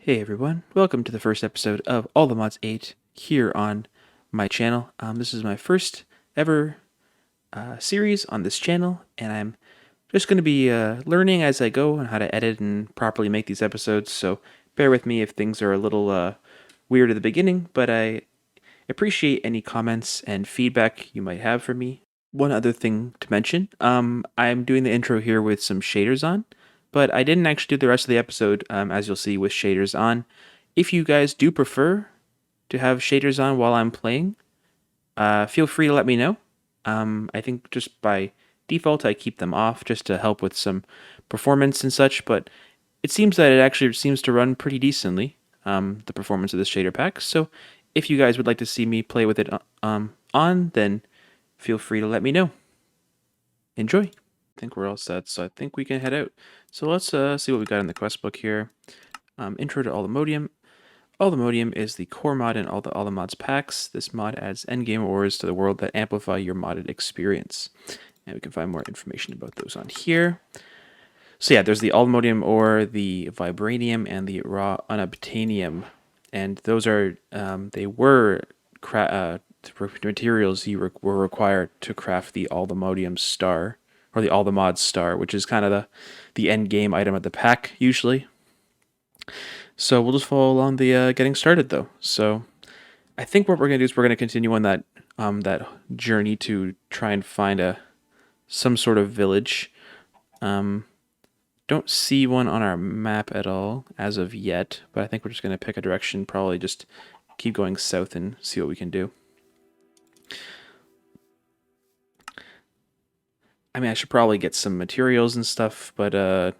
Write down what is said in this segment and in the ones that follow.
Hey everyone, welcome to the first episode of All the Mods 8 here on my channel. This is my first ever series on this channel, and I'm just going to be learning as I go on how to edit and properly make these episodes, so bear with me if things are a little weird at the beginning, but I appreciate any comments and feedback you might have for me. One other thing to mention, I'm doing the intro here with some shaders on, but I didn't actually do the rest of the episode, as you'll see, with shaders on. If you guys do prefer to have shaders on while I'm playing, feel free to let me know. I think just by default I keep them off just to help with some performance and such, but it seems that it actually seems to run pretty decently, the performance of this shader pack. So if you guys would like to see me play with it on, then feel free to let me know. Enjoy. I think we're all set, so I think we can head out. So let's see what we got in the quest book here. Intro to Allthemodium. Allthemodium is the core mod in all the mods packs. This mod adds endgame ores to the world that amplify your modded experience. And we can find more information about those on here. So yeah, there's the Allthemodium ore, the Vibranium, and the raw unobtainium. And those are, they were materials you were required to craft the Allthemodium star, or the Allthemod star, which is kind of the end game item of the pack, usually. So we'll just follow along the getting started, though. So I think what we're going to do is we're going to continue on that journey to try and find some sort of village. Don't see one on our map at all as of yet, but I think we're just going to pick a direction, probably just keep going south and see what we can do. I mean, I should probably get some materials and stuff, but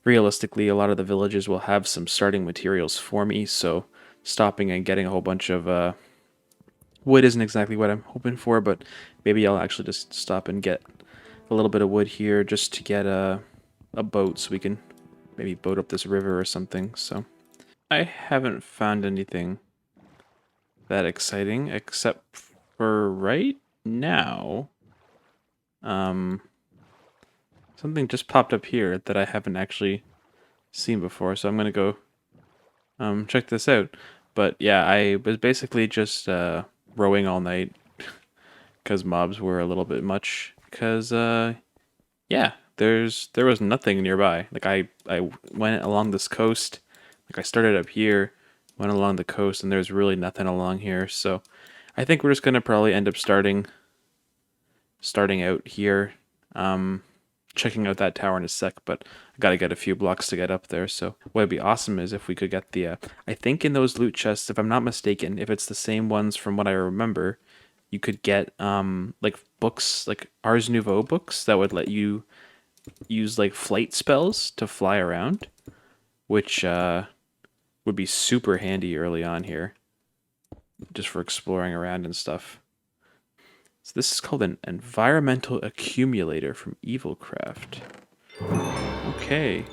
realistically, a lot of the villages will have some starting materials for me, so stopping and getting a whole bunch of wood isn't exactly what I'm hoping for, but maybe I'll actually just stop and get a little bit of wood here just to get a boat so we can maybe boat up this river or something. So I haven't found anything that exciting except for right now. Something just popped up here that I haven't actually seen before, so I'm gonna go check this out. But yeah, I was basically just rowing all night because mobs were a little bit much. Because yeah, there was nothing nearby. Like I went along this coast. Like I started up here, went along the coast, and there's really nothing along here. So I think we're just gonna probably end up starting out here. Checking out that tower in a sec, but I gotta get a few blocks to get up there. So what would be awesome is if we could get the, I think in those loot chests, if I'm not mistaken, if it's the same ones from what I remember, you could get like books, like Ars Nouveau books that would let you use like flight spells to fly around, which would be super handy early on here, just for exploring around and stuff. So this is called an environmental accumulator from Evilcraft. Okay.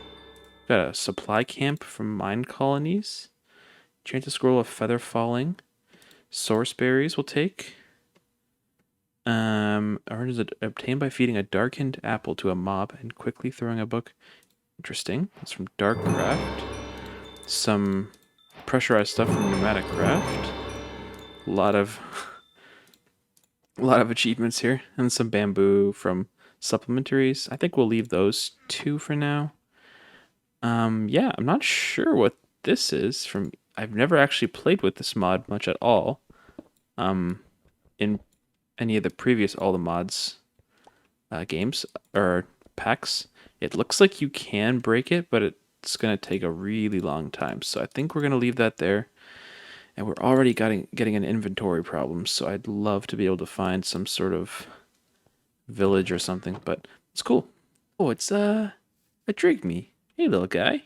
Got a supply camp from mine colonies. Chance to scroll of feather falling. Source berries will take. Orange is obtained by feeding a darkened apple to a mob and quickly throwing a book. Interesting. That's from Darkcraft. Some pressurized stuff from Pneumatic Craft. A lot of achievements here, and some bamboo from supplementaries. I think we'll leave those two for now. Yeah, I'm not sure what this is from. I've never actually played with this mod much at all. In any of the previous All the Mods games or packs, it looks like you can break it, but it's gonna take a really long time. So I think we're gonna leave that there. And we're already getting an inventory problem, so I'd love to be able to find some sort of village or something, but it's cool. Oh, it's a Drigme. Hey, little guy.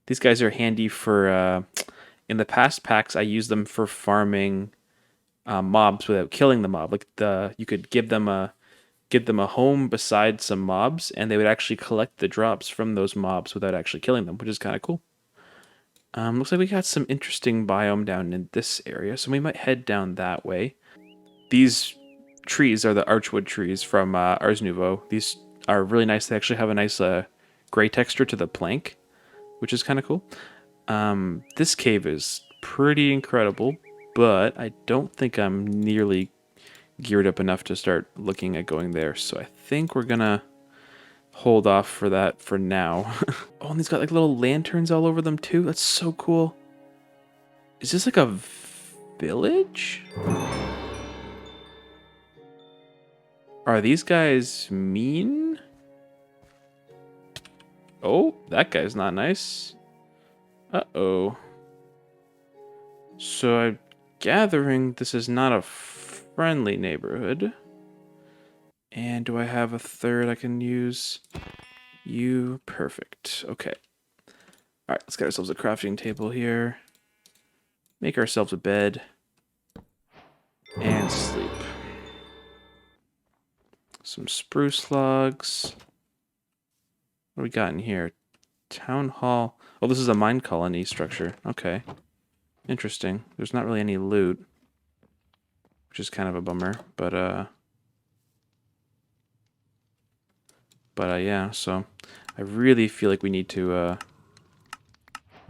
These guys are handy for, in the past packs, I used them for farming mobs without killing the mob. Like you could give them a home beside some mobs, and they would actually collect the drops from those mobs without actually killing them, which is kind of cool. Looks like we got some interesting biome down in this area, so we might head down that way. These trees are the archwood trees from Ars Nouveau. These are really nice. They actually have a nice gray texture to the plank, which is kind of cool. This cave is pretty incredible, but I don't think I'm nearly geared up enough to start looking at going there. So I think we're gonna hold off for that for now. Oh, and these got like little lanterns all over them too. That's so cool. Is this like a village? Are these guys mean? Oh, that guy's not nice. Uh-oh. So I'm gathering this is not a friendly neighborhood. And do I have a third I can use? You, perfect. Okay. All right, let's get ourselves a crafting table here. Make ourselves a bed. And sleep. Some spruce logs. What do we got in here? Town hall. Oh, this is a mine colony structure. Okay. Interesting. There's not really any loot, which is kind of a bummer, but yeah, so I really feel like we need to oh,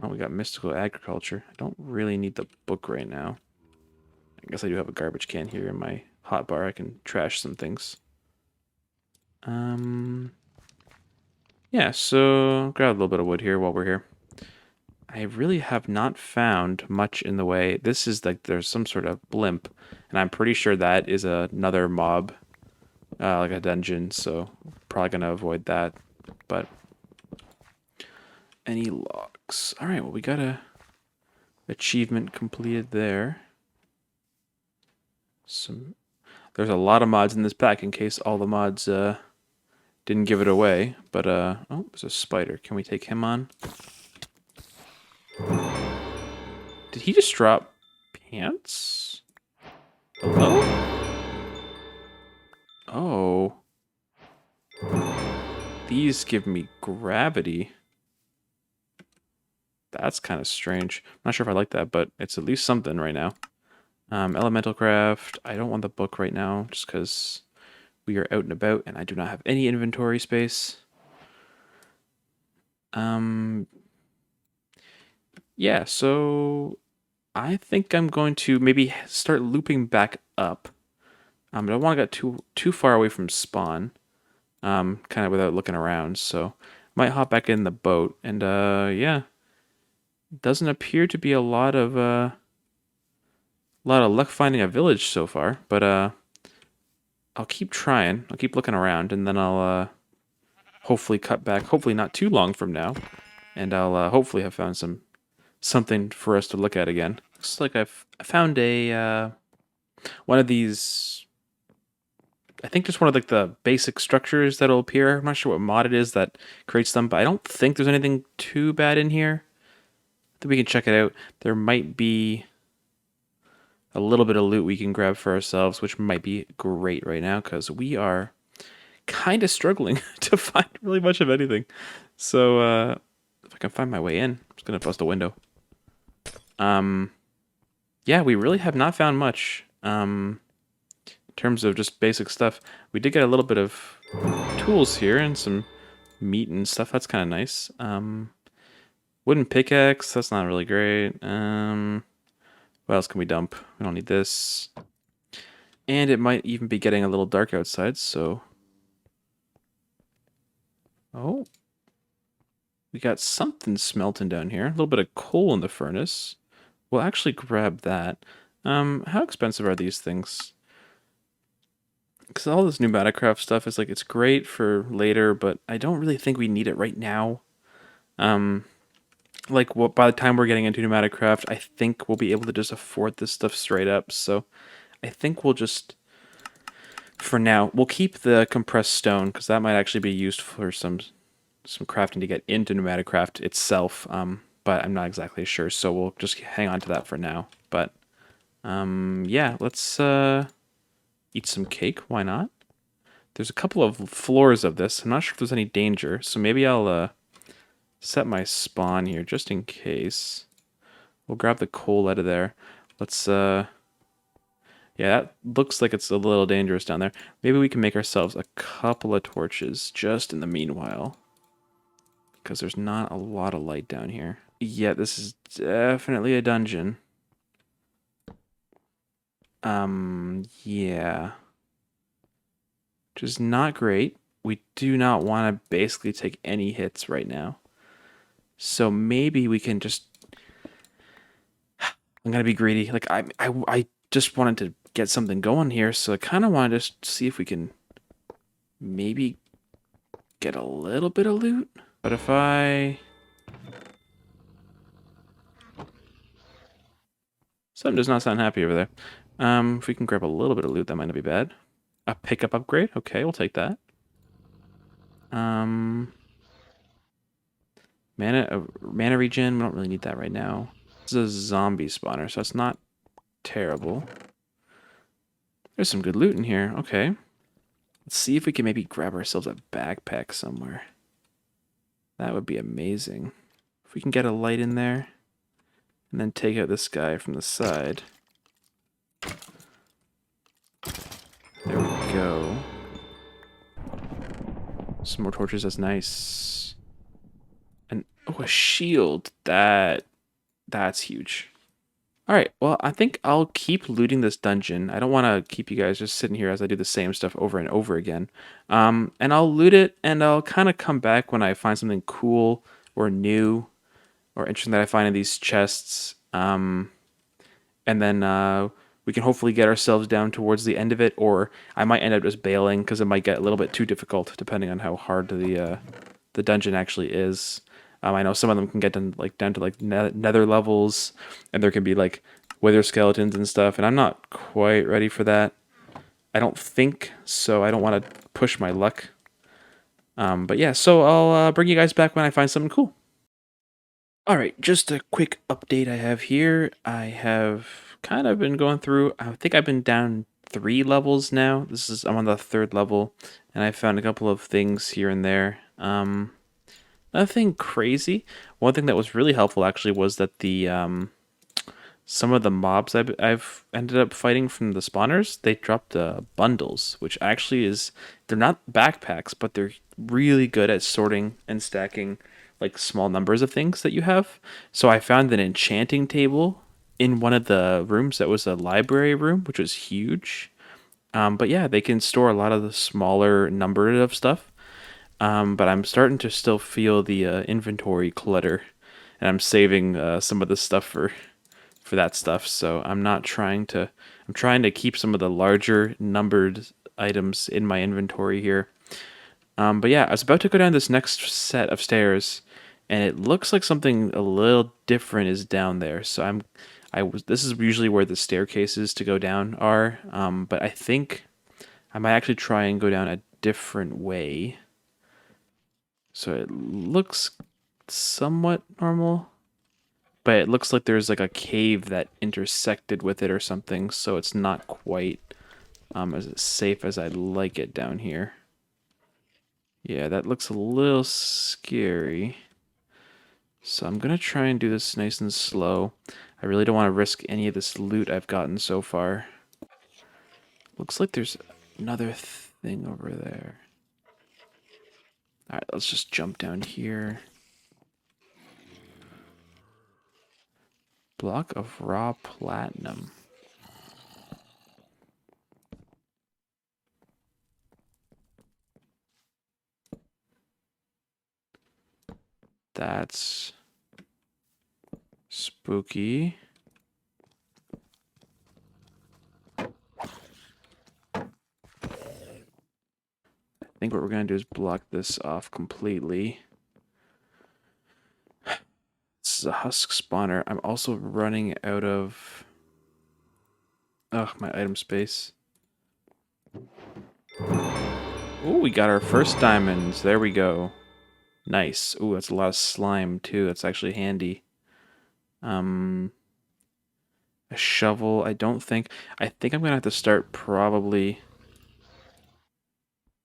we got mystical agriculture. I don't really need the book right now. I guess I do have a garbage can here in my hotbar. I can trash some things. Yeah, so grab a little bit of wood here while we're here. I really have not found much in the way. This is like there's some sort of blimp, and I'm pretty sure that is another mob, like a dungeon. So probably gonna avoid that. But any logs? All right. Well, we got a achievement completed there. There's a lot of mods in this pack in case all the mods didn't give it away. But oh, there's a spider. Can we take him on? Did he just drop pants? Hello? Oh. These give me gravity. That's kind of strange. I'm not sure if I like that, but it's at least something right now. Elemental craft. I don't want the book right now just because we are out and about and I do not have any inventory space. Yeah, so I think I'm going to maybe start looping back up. I don't want to get too far away from spawn, kind of without looking around. So might hop back in the boat, and yeah, doesn't appear to be a lot of luck finding a village so far. But I'll keep trying. I'll keep looking around, and then I'll hopefully cut back. Hopefully not too long from now, and I'll hopefully have found something for us to look at again. Looks like I've found a one of these. I think just one of like the basic structures that'll appear. I'm not sure what mod it is that creates them, but I don't think there's anything too bad in here. I think we can check it out. There might be a little bit of loot we can grab for ourselves, which might be great right now because we are kind of struggling to find really much of anything. So if I can find my way in, I'm just gonna bust a window. Yeah, we really have not found much. In terms of just basic stuff, we did get a little bit of tools here and some meat and stuff. That's kind of nice. Wooden pickaxe. That's not really great. What else can we dump? We don't need this. And it might even be getting a little dark outside, so... Oh. We got something smelting down here. A little bit of coal in the furnace. We'll actually grab that. How expensive are these things? Because all this pneumatic craft stuff is like, it's great for later, but I don't really think we need it right now. Like, by the time we're getting into pneumatic craft, I think we'll be able to just afford this stuff straight up. So I think we'll just, for now, we'll keep the compressed stone because that might actually be used for some crafting to get into pneumatic craft itself. But I'm not exactly sure, so we'll just hang on to that for now. But yeah, let's eat some cake. Why not? There's a couple of floors of this. I'm not sure if there's any danger, so maybe I'll set my spawn here just in case. We'll grab the coal out of there. Let's yeah, that looks like it's a little dangerous down there. Maybe we can make ourselves a couple of torches just in the meanwhile, because there's not a lot of light down here. Yeah, this is definitely a dungeon. Yeah. Which is not great. We do not want to basically take any hits right now. So maybe we can just... I'm gonna be greedy. Like I just wanted to get something going here, so I kind of want to just see if we can maybe get a little bit of loot. But if something does not sound happy over there. If we can grab a little bit of loot, that might not be bad. A pickup upgrade. Okay, we'll take that. Um, mana regen. We don't really need that right now. This is a zombie spawner, so it's not terrible. There's some good loot in here. Okay. Let's see if we can maybe grab ourselves a backpack somewhere. That would be amazing. If we can get a light in there, and then take out this guy from the side. There we go. Some more torches, that's nice. And, oh, a shield. That's huge. Alright, well, I think I'll keep looting this dungeon. I don't want to keep you guys just sitting here as I do the same stuff over and over again. And I'll loot it, and I'll kind of come back when I find something cool or new or interesting that I find in these chests. And then we can hopefully get ourselves down towards the end of it, or I might end up just bailing because it might get a little bit too difficult depending on how hard the dungeon actually is. I know some of them can get down to like nether levels, and there can be like wither skeletons and stuff, and I'm not quite ready for that. I don't think so. I don't want to push my luck. But yeah, so I'll bring you guys back when I find something cool. All right, just a quick update I have here. I have kind of been going through, I think I've been down 3 levels now. I'm on the 3rd level, and I found a couple of things here and there. Nothing crazy. One thing that was really helpful actually was that the some of the mobs I've ended up fighting from the spawners, they dropped bundles, which actually they're not backpacks, but they're really good at sorting and stacking like small numbers of things that you have. So I found an enchanting table in one of the rooms that was a library room, which was huge. But yeah, they can store a lot of the smaller number of stuff. But I'm starting to still feel the inventory clutter, and I'm saving some of the stuff for that stuff. So I'm trying to keep some of the larger numbered items in my inventory here. But yeah, I was about to go down this next set of stairs, and it looks like something a little different is down there. So this is usually where the staircases to go down are. But I think I might actually try and go down a different way. So it looks somewhat normal, but it looks like there's like a cave that intersected with it or something, so it's not quite as safe as I'd like it down here. Yeah, that looks a little scary. So I'm gonna try and do this nice and slow. I really don't want to risk any of this loot I've gotten so far. Looks like there's another thing over there. Alright, let's just jump down here. Block of raw platinum. That's spooky. I think what we're going to do is block this off completely. This is a husk spawner. I'm also running out of... oh, my item space. Ooh, we got our first diamonds. There we go. Nice. Ooh, that's a lot of slime, too. That's actually handy. A shovel, I don't think... I think I'm going to have to start probably...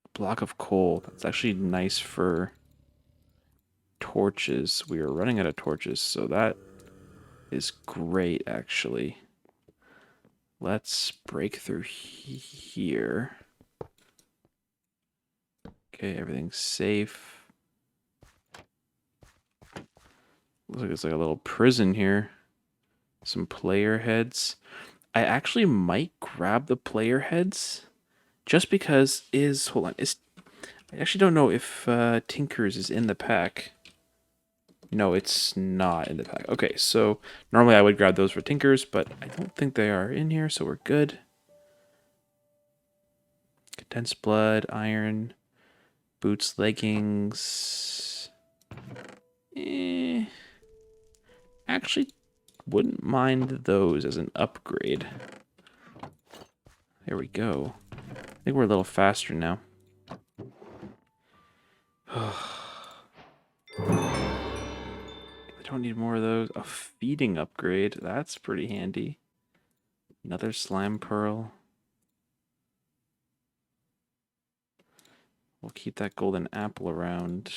a block of coal. That's actually nice for torches. We are running out of torches, so that is great, actually. Let's break through here. Okay, everything's safe. Looks like it's like a little prison here. Some player heads. I actually might grab the player heads just because hold on, I actually don't know if Tinkers is in the pack. No, it's not in the pack. Okay, so normally I would grab those for Tinkers, but I don't think they are in here, so we're good. Condensed blood, iron, boots, leggings. Actually, wouldn't mind those as an upgrade. There we go. I think we're a little faster now. I don't need more of those. A feeding upgrade. That's pretty handy. Another slime pearl. We'll keep that golden apple around.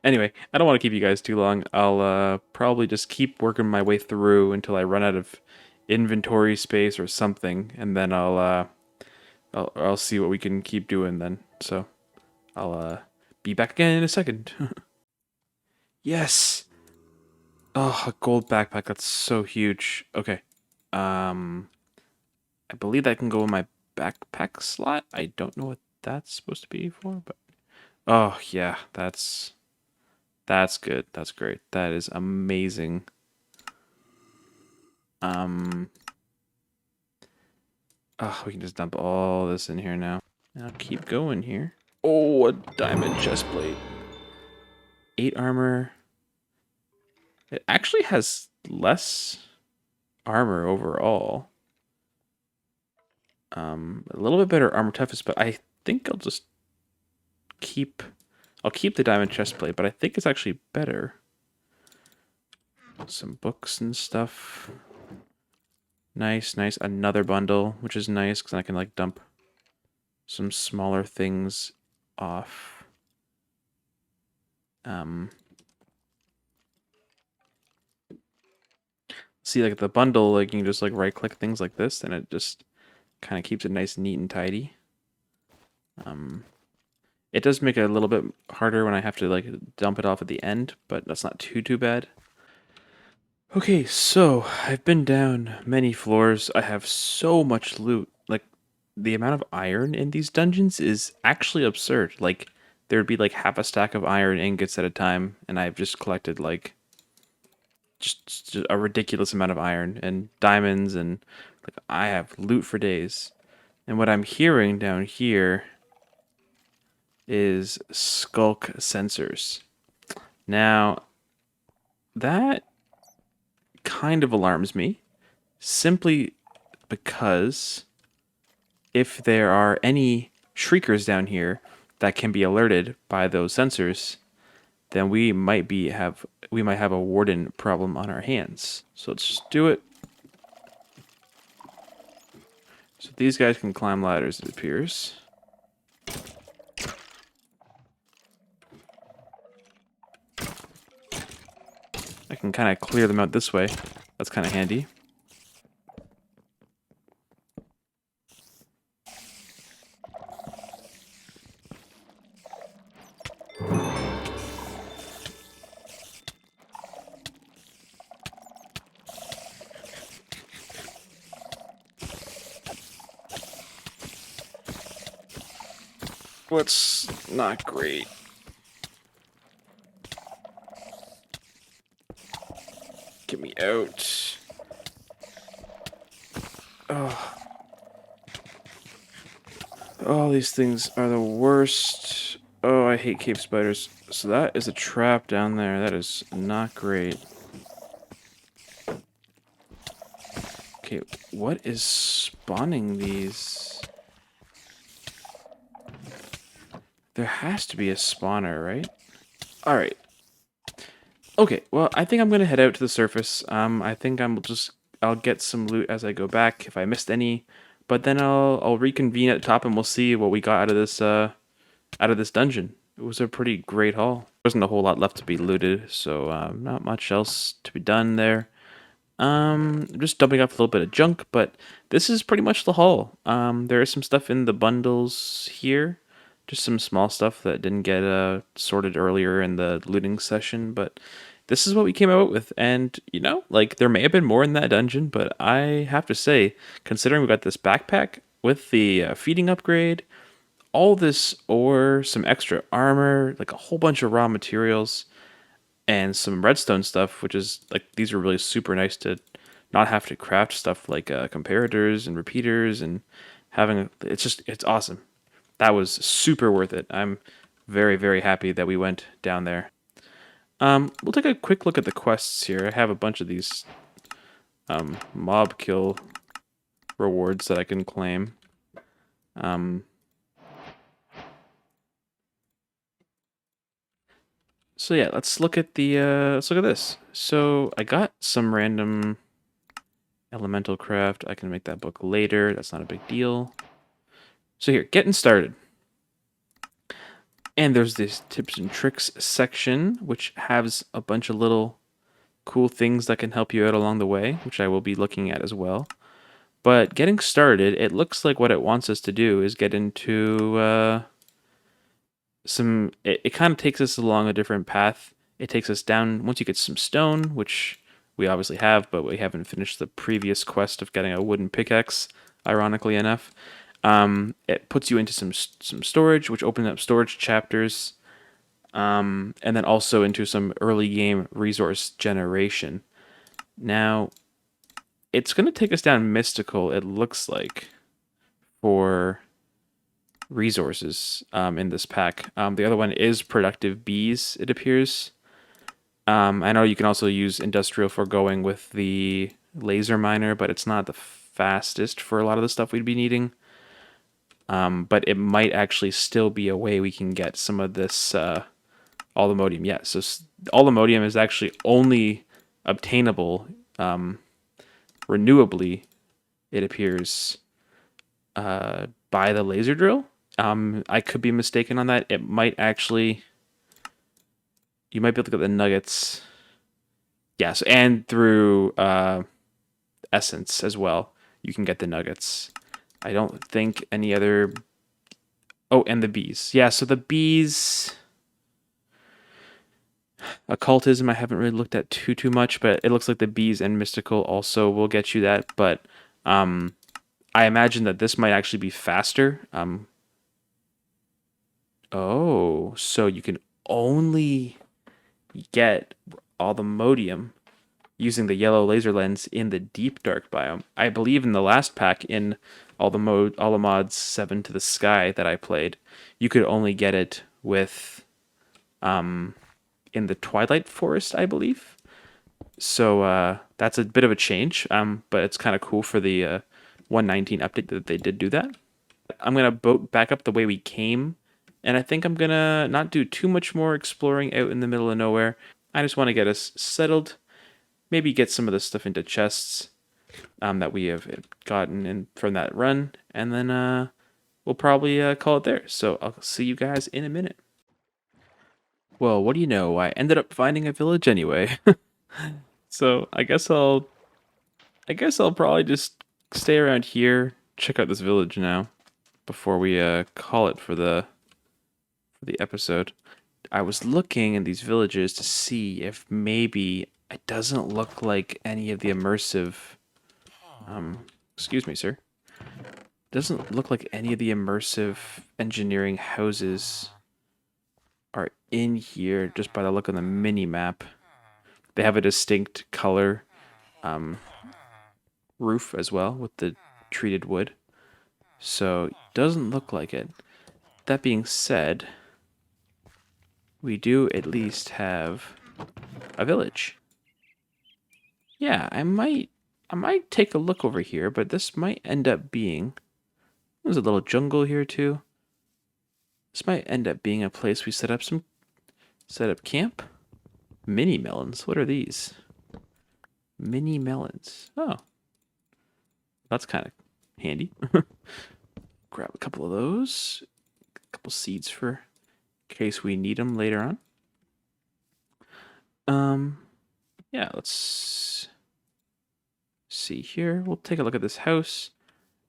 Anyway, I don't want to keep you guys too long. I'll probably just keep working my way through until I run out of inventory space or something, and then I'll see what we can keep doing then. So I'll be back again in a second. Yes. Oh, a gold backpack. That's so huge. Okay. I believe that can go in my backpack slot. I don't know what that's supposed to be for, but oh yeah, that's good. That's great. That is amazing. Oh, we can just dump all this in here now. Now keep going here. Oh, a diamond chestplate. 8 armor. It actually has less armor overall. A little bit better armor toughness, but I think I'll just keep the diamond chestplate, but I think it's actually better. Some books and stuff. Nice, nice. Another bundle, which is nice because I can like dump some smaller things off. See, like the bundle, like you can just like right click things like this, and it just kind of keeps it nice, neat, and tidy. It does make it a little bit harder when I have to like dump it off at the end, but that's not too bad. Okay, so I've been down many floors. I have so much loot. Like the amount of iron in these dungeons is actually absurd. Like there'd be like half a stack of iron ingots at a time, and I've just collected like just a ridiculous amount of iron and diamonds, and like I have loot for days. And what I'm hearing down here is skulk sensors. Now, that kind of alarms me simply because if there are any shriekers down here that can be alerted by those sensors, then we might have a warden problem on our hands. So let's just do it. So these guys can climb ladders, it appears. I can kind of clear them out this way. That's kind of handy. What's not great? Get me out. Oh. All these things are the worst. Oh, I hate cave spiders. So that is a trap down there. That is not great. Okay, what is spawning these? There has to be a spawner, right? Alright. Okay, well, I think I'm gonna head out to the surface. I think I'll get some loot as I go back if I missed any, but then I'll reconvene at the top and we'll see what we got out of this dungeon. It was a pretty great haul. There wasn't a whole lot left to be looted, so not much else to be done there. Just dumping off a little bit of junk, but this is pretty much the haul. There is some stuff in the bundles here, just some small stuff that didn't get sorted earlier in the looting session, but this is what we came out with. And, you know, like, there may have been more in that dungeon, but I have to say, considering we got this backpack with the feeding upgrade, all this ore, some extra armor, like a whole bunch of raw materials, and some redstone stuff, which is like these are really super nice to not have to craft stuff like comparators and repeaters and it's awesome. That was super worth it. I'm very, very happy that we went down there. We'll take a quick look at the quests here. I have a bunch of these mob kill rewards that I can claim. So yeah, let's look at this. So I got some random elemental craft. I can make that book later. That's not a big deal. So here, getting started. And there's this tips and tricks section, which has a bunch of little cool things that can help you out along the way, which I will be looking at as well. But getting started, it looks like what it wants us to do is get into it kind of takes us along a different path. It takes us down, once you get some stone, which we obviously have, but we haven't finished the previous quest of getting a wooden pickaxe, ironically enough. It puts you into some storage, which opens up storage chapters, and then also into some early game resource generation. Now, it's going to take us down mystical, it looks like, for resources in this pack. The other one is productive bees, it appears. I know you can also use industrial foregoing with the laser miner, but it's not the fastest for a lot of the stuff we'd be needing. But it might actually still be a way we can get some of this allomodium. Yeah, so allomodium is actually only obtainable renewably, it appears, by the laser drill. I could be mistaken on that. It might actually... You might be able to get the nuggets. Yes, and through essence as well. You can get the nuggets. I don't think any other... Oh, and the bees. Yeah, so the bees... Occultism I haven't really looked at too much, but it looks like the bees and mystical also will get you that. But I imagine that this might actually be faster. Oh, so you can only get allomodium using the yellow laser lens in the deep dark biome. I believe in the last pack in all the mods 7 to the sky that I played, you could only get it with in the Twilight Forest, I believe. So that's a bit of a change, but it's kind of cool for the 119 update that they did do that. I'm going to boat back up the way we came, and I think I'm going to not do too much more exploring out in the middle of nowhere. I just want to get us settled, maybe get some of the stuff into chests that we have gotten in from that run, and then we'll probably call it there. So I'll see you guys in a minute. Well, what do you know? I ended up finding a village anyway. So I guess I'll probably just stay around here, check out this village now, before we call it for the episode. I was looking in these villages to see if maybe it doesn't look like any of the immersive excuse me, sir. Doesn't look like any of the immersive engineering houses are in here just by the look of the mini map. They have a distinct color roof as well with the treated wood. So it doesn't look like it. That being said, we do at least have a village. Yeah, I might take a look over here, but this might end up being... There's a little jungle here too. This might end up being a place we set up camp. Mini melons. What are these? Mini melons. Oh. That's kind of handy. Grab a couple of those. A couple seeds for in case we need them later on. Yeah, let's see here. We'll take a look at this house.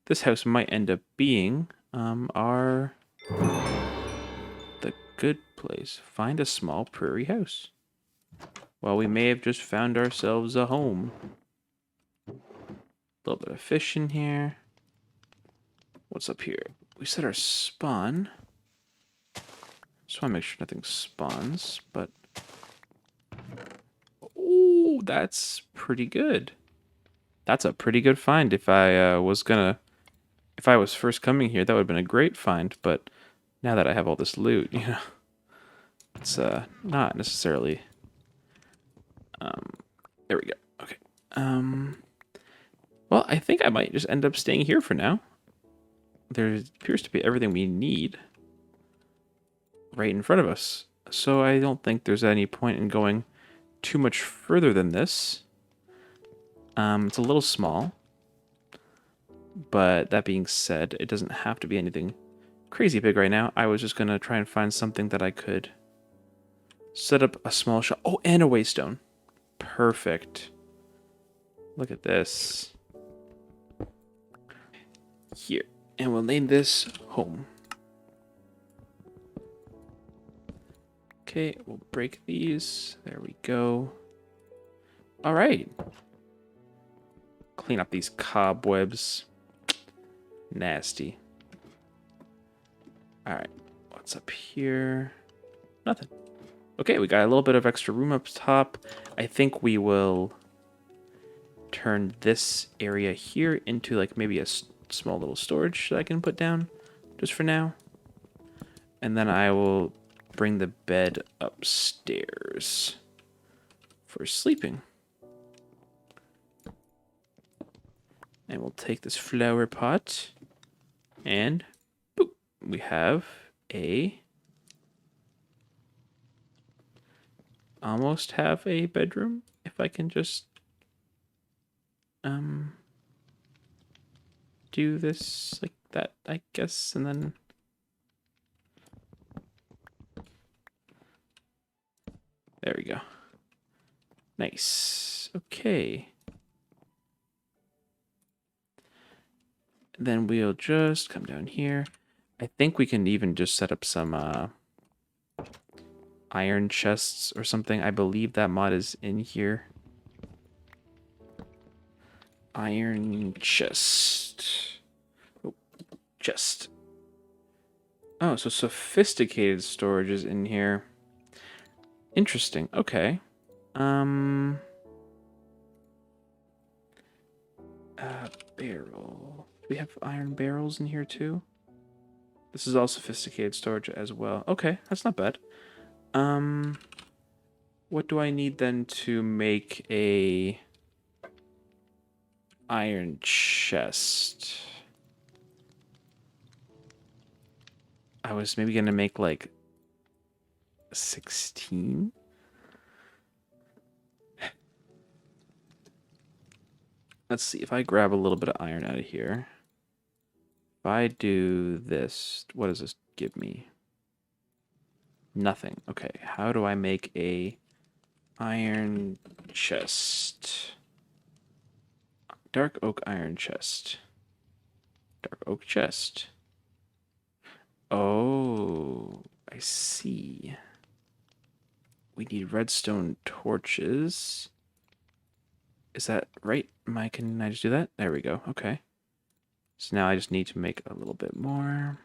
This house might end up being the good place. Find a small prairie house. Well, we may have just found ourselves a home. A little bit of fish in here. What's up here? We set our spawn. Just want to make sure nothing spawns, but... Ooh, that's pretty good. That's a pretty good find. If I if I was first coming here, that would have been a great find, but now that I have all this loot, you know, it's not necessarily... There we go. Okay. Well, I think I might just end up staying here for now. There appears to be everything we need right in front of us. So I don't think there's any point in going too much further than this. It's a little small. But that being said, it doesn't have to be anything crazy big right now. I was just going to try and find something that I could set up a small shop. Oh, and a waystone. Perfect. Look at this. Here. And we'll name this home. Okay, we'll break these. There we go. All right. Clean up these cobwebs. Nasty. All right. What's up here? Nothing. Okay, we got a little bit of extra room up top. I think we will turn this area here into like maybe a small little storage that I can put down just for now. And then I will bring the bed upstairs for sleeping. And we'll take this flower pot and boop, we have a almost have a bedroom if I can just do this like that, I guess, and then there we go. Nice. Okay. Then we'll just come down here. I think we can even just set up some iron chests or something. I believe that mod is in here. Iron chest. Oh, chest. Oh, so sophisticated storage is in here. Interesting. Okay. Barrel. Do we have iron barrels in here too? This is all sophisticated storage as well. Okay, that's not bad. What do I need then to make a iron chest? I was maybe gonna make like 16. Let's see if I grab a little bit of iron out of here. If I do this, what does this give me? Nothing. Okay, how do I make a iron chest? Dark oak iron chest. Dark oak chest. Oh, I see. We need redstone torches. Is that right? Can I just do that? There we go. Okay. So now I just need to make a little bit more.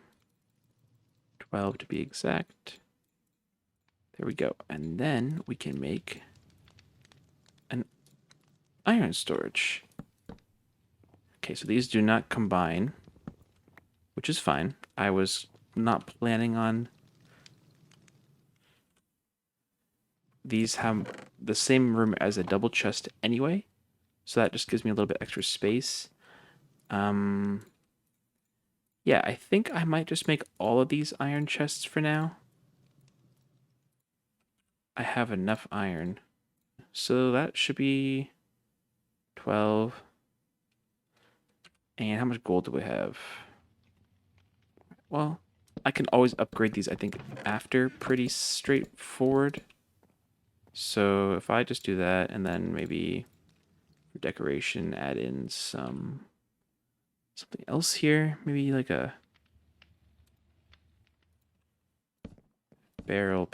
12 to be exact. There we go. And then we can make an iron storage. Okay, so these do not combine, which is fine. I was not planning on... These have the same room as a double chest anyway, so that just gives me a little bit extra space. Yeah, I think I might just make all of these iron chests for now. I have enough iron. So that should be 12. And how much gold do we have? Well, I can always upgrade these, I think, after. Pretty straightforward. So if I just do that, and then maybe for decoration, add in something else here. Maybe like a barrel.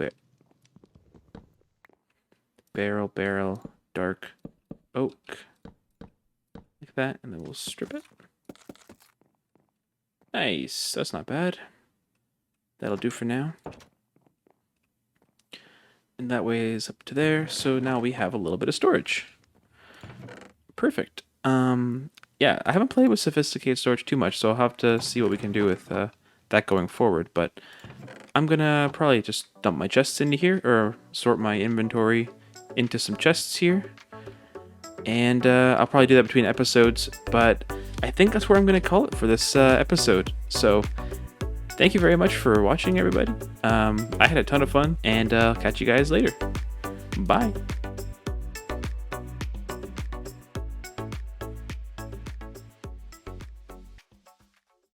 barrel, dark oak. Like that, and then we'll strip it. Nice, that's not bad. That'll do for now. And that way is up to there, so now we have a little bit of storage. Perfect. Yeah, I haven't played with sophisticated storage too much, so I'll have to see what we can do with that going forward, but I'm gonna probably just dump my chests into here, or sort my inventory into some chests here. And I'll probably do that between episodes, but I think that's where I'm going to call it for this episode. So thank you very much for watching, everybody. I had a ton of fun, and I'll catch you guys later. Bye.